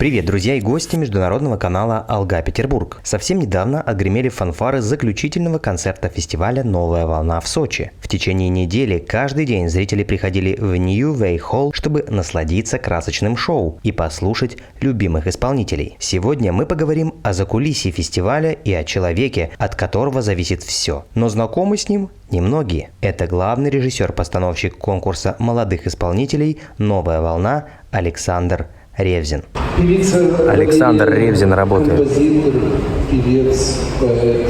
Привет, друзья и гости международного канала «Алга Петербург». Совсем недавно отгремели фанфары заключительного концерта фестиваля «Новая волна» в Сочи. В течение недели каждый день зрители приходили в New Way Hall, чтобы насладиться красочным шоу и послушать любимых исполнителей. Сегодня мы поговорим о закулисье фестиваля и о человеке, от которого зависит все. Но знакомы с ним немногие. Это главный режиссер-постановщик конкурса молодых исполнителей «Новая волна» Александр Ревзин. Александр Ревзин работает. Композитор, певец, поэт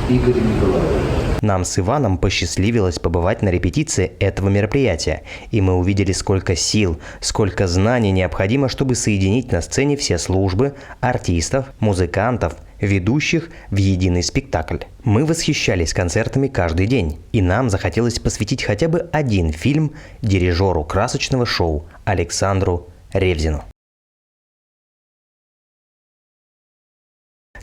Игорь Николаевич. Нам с Иваном посчастливилось побывать на репетиции этого мероприятия, и мы увидели, сколько сил, сколько знаний необходимо, чтобы соединить на сцене все службы, артистов, музыкантов, ведущих в единый спектакль. Мы восхищались концертами каждый день, и нам захотелось посвятить хотя бы один фильм дирижеру красочного шоу Александру Ревзину.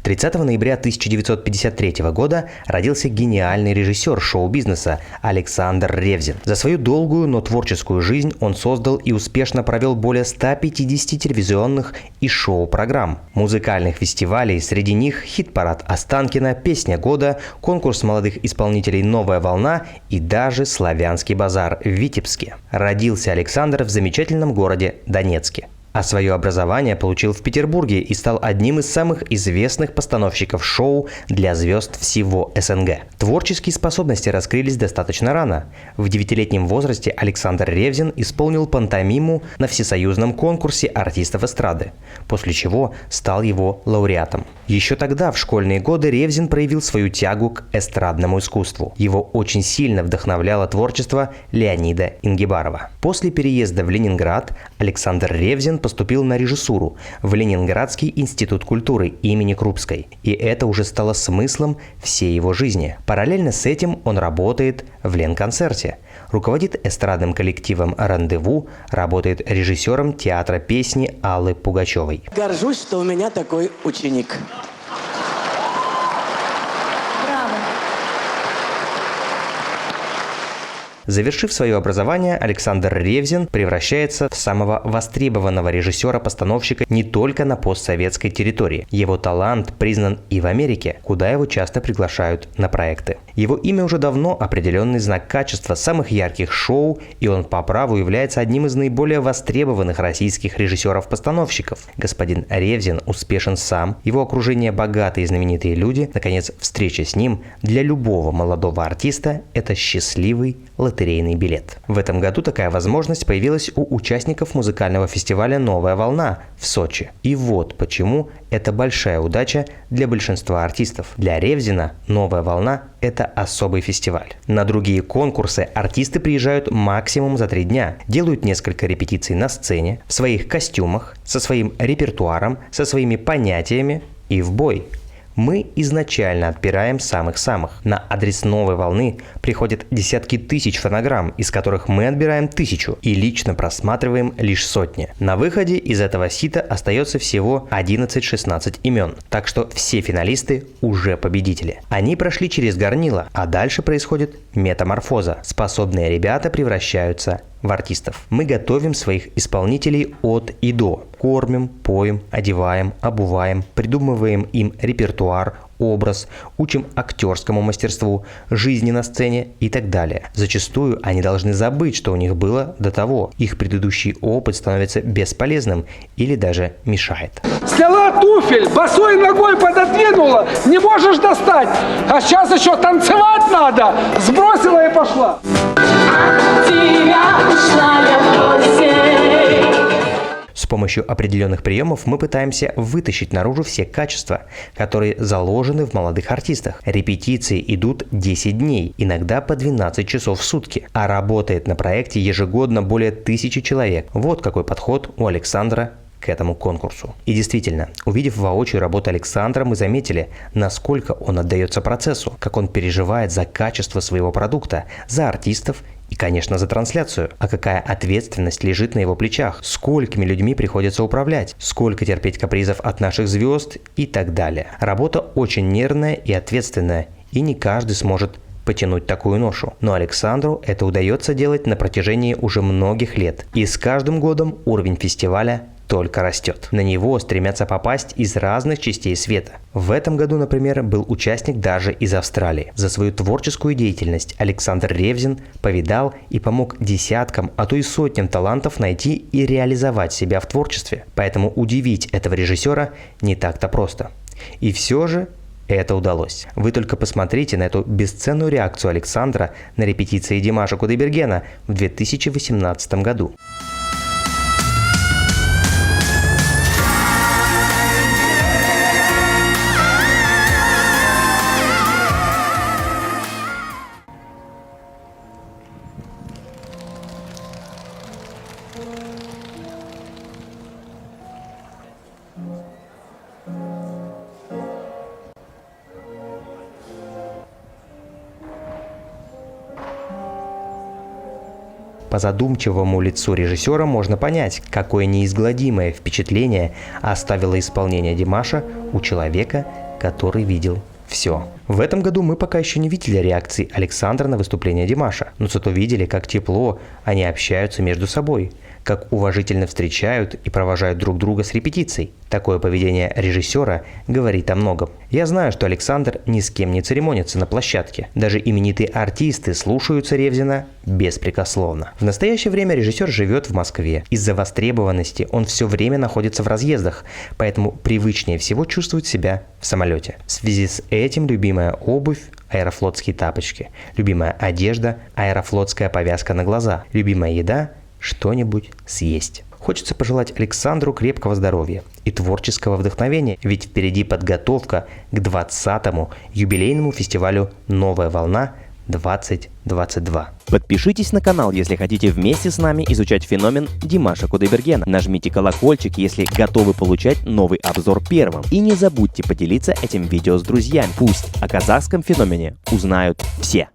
30 ноября 1953 года родился гениальный режиссер шоу-бизнеса Александр Ревзин. За свою долгую, но творческую жизнь он создал и успешно провел более 150 телевизионных и шоу-программ, музыкальных фестивалей, среди них хит-парад Останкино, Песня года, конкурс молодых исполнителей «Новая волна» и даже славянский базар в Витебске. Родился Александр в замечательном городе Донецке. А свое образование получил в Петербурге и стал одним из самых известных постановщиков шоу для звезд всего СНГ. Творческие способности раскрылись достаточно рано. В 9-летнем возрасте Александр Ревзин исполнил пантомиму на всесоюзном конкурсе артистов эстрады, после чего стал его лауреатом. Еще тогда, в школьные годы, Ревзин проявил свою тягу к эстрадному искусству. Его очень сильно вдохновляло творчество Леонида Ингебарова. После переезда в Ленинград Александр Ревзин поступил на режиссуру в Ленинградский институт культуры имени Крупской. И это уже стало смыслом всей его жизни. Параллельно с этим он работает в Ленконцерте, руководит эстрадным коллективом «Рандеву», работает режиссером театра песни Аллы Пугачевой. Горжусь, что у меня такой ученик. Завершив свое образование, Александр Ревзин превращается в самого востребованного режиссера-постановщика не только на постсоветской территории. Его талант признан и в Америке, куда его часто приглашают на проекты. Его имя уже давно определенный знак качества самых ярких шоу, и он по праву является одним из наиболее востребованных российских режиссеров-постановщиков. Господин Ревзин успешен сам, его окружение богатые и знаменитые люди. Наконец, встреча с ним для любого молодого артиста – это счастливый лотерейный билет. В этом году такая возможность появилась у участников музыкального фестиваля «Новая волна» в Сочи. И вот почему это большая удача для большинства артистов. Для Ревзина «Новая волна» – это особый фестиваль. На другие конкурсы артисты приезжают максимум за 3 дня, делают несколько репетиций на сцене, в своих костюмах, со своим репертуаром, со своими понятиями и в бой. Мы изначально отбираем самых-самых. На адрес «Новой волны» приходят десятки тысяч фонограмм, из которых мы отбираем 1000 и лично просматриваем лишь сотни. На выходе из этого сита остается всего 11-16 имен, так что все финалисты уже победители. Они прошли через горнило, а дальше происходит метаморфоза. Способные ребята превращаются в артистов. Мы готовим своих исполнителей от и до. Кормим, поем, одеваем, обуваем, придумываем им репертуар, образ, учим актерскому мастерству, жизни на сцене и так далее. Зачастую они должны забыть, что у них было до того. Их предыдущий опыт становится бесполезным или даже мешает. Сняла туфель, босой ногой пододвинула, не можешь достать. А сейчас еще танцевать надо. Сбросила и пошла. С помощью определенных приемов мы пытаемся вытащить наружу все качества, которые заложены в молодых артистах. Репетиции идут 10 дней, иногда по 12 часов в сутки, а работает на проекте ежегодно более 1000 человек. Вот какой подход у Александра к этому конкурсу. И действительно, увидев воочию работу Александра, мы заметили, насколько он отдается процессу, как он переживает за качество своего продукта, за артистов и, конечно, за трансляцию. А какая ответственность лежит на его плечах, сколькими людьми приходится управлять, сколько терпеть капризов от наших звезд и так далее. Работа очень нервная и ответственная, и не каждый сможет потянуть такую ношу. Но Александру это удается делать на протяжении уже многих лет. И с каждым годом уровень фестиваля только растет. На него стремятся попасть из разных частей света. В этом году, например, был участник даже из Австралии. За свою творческую деятельность Александр Ревзин повидал и помог десяткам, а то и сотням талантов найти и реализовать себя в творчестве. Поэтому удивить этого режиссера не так-то просто. И все же это удалось. Вы только посмотрите на эту бесценную реакцию Александра на репетиции Димаша Кудайбергена в 2018 году. По задумчивому лицу режиссера можно понять, какое неизгладимое впечатление оставило исполнение Димаша у человека, который видел все. В этом году мы пока еще не видели реакции Александра на выступление Димаша, но зато видели, как тепло они общаются между собой, как уважительно встречают и провожают друг друга с репетицией. Такое поведение режиссера говорит о многом. Я знаю, что Александр ни с кем не церемонится на площадке. Даже именитые артисты слушаются Ревзина беспрекословно. В настоящее время режиссер живет в Москве. Из-за востребованности он все время находится в разъездах, поэтому привычнее всего чувствует себя в самолете. В связи с этим любимая обувь – аэрофлотские тапочки, любимая одежда – аэрофлотская повязка на глаза, любимая еда – что-нибудь съесть. Хочется пожелать Александру крепкого здоровья и творческого вдохновения, ведь впереди подготовка к 20-му юбилейному фестивалю «Новая волна» 2022. Подпишитесь на канал, если хотите вместе с нами изучать феномен Димаша Кудайбергена. Нажмите колокольчик, если готовы получать новый обзор первым. И не забудьте поделиться этим видео с друзьями. Пусть о казахском феномене узнают все.